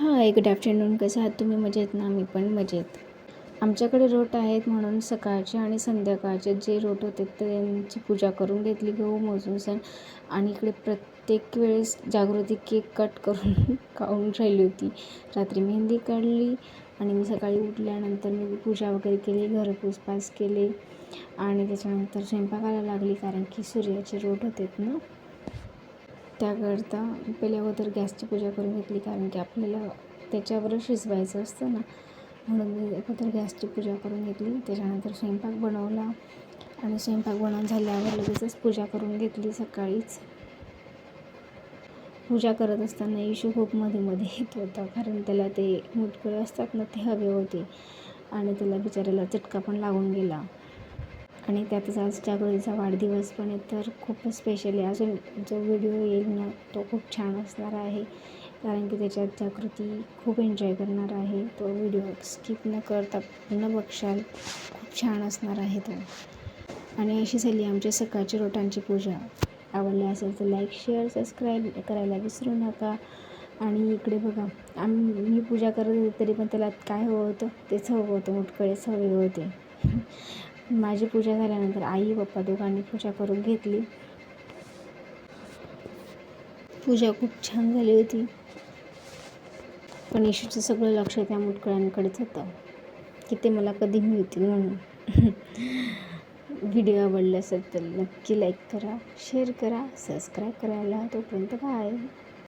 हाय, good afternoon. कसं आहात तुम्ही? मजेत ना? मी पण मजेत. आमच्याकडे रोट आहेत म्हणून सकाळचे आणि संध्याकाळचे जे रोट होते त्यांची पूजा करून घेतली, गहू मोजून सण. आणि इकडे प्रत्येक वेळेस जागृती केक कट करून खाऊन राहिली होती. रात्री मेहंदी काढली आणि मी सकाळी उठल्यानंतर मी पूजा वगैरे केली, घर पुसपास केले आणि त्याच्यानंतर स्वयंपाकाला लागली, कारण की सूर्याचे रोट होते ना. त्याकरता पहिले अगोदर गॅसची पूजा करून घेतली, कारण की आपल्याला त्याच्यावरच शिजवायचं असतं ना, म्हणून मी अगोदर गॅसची पूजा करून घेतली. त्याच्यानंतर स्वयंपाक बनवला आणि स्वयंपाक बनवून झाल्यावर लगेचच पूजा करून घेतली. सकाळीच पूजा करत असताना इशू खूप मध्ये येत होता, कारण त्याला ते मुटकुळे असतात ना, ते हवे होते आणि त्याला बिचाऱ्याला चटका पण लागून गेला. आणि त्यातच आज जागृतीचा वाढदिवस पण आहे, तर खूपच स्पेशल आहे. अजून जो व्हिडिओ येईल ना तो खूप छान असणार आहे, कारण की त्याच्यात जागृती खूप एन्जॉय करणार आहे. तो व्हिडिओ स्किप न करता पूर्ण बघशाल, खूप छान असणार आहे तो. आणि अशी झाली आमच्या सकाळची रोटांची पूजा. आवडली असेल तर लाईक, शेअर, सबस्क्राईब करायला विसरू नका. आणि इकडे बघा, मी पूजा करत होते तरी पण त्याला काय हवं होतं, तेच हवं होतं, मुटकळेच हवे होते. माझी पूजा झाल्यानंतर आई पप्पा दोघांनी पूजा करून घेतली. पूजा खूप छान झाली होती, पण इशूचं सगळं लक्ष त्या मुटकळ्यांकडेच होतं की ते मला कधी मिळतील म्हणून. व्हिडिओ आवडला असेल तर नक्की लाईक करा, शेअर करा, सबस्क्राईब करायला. तोपर्यंत बाय.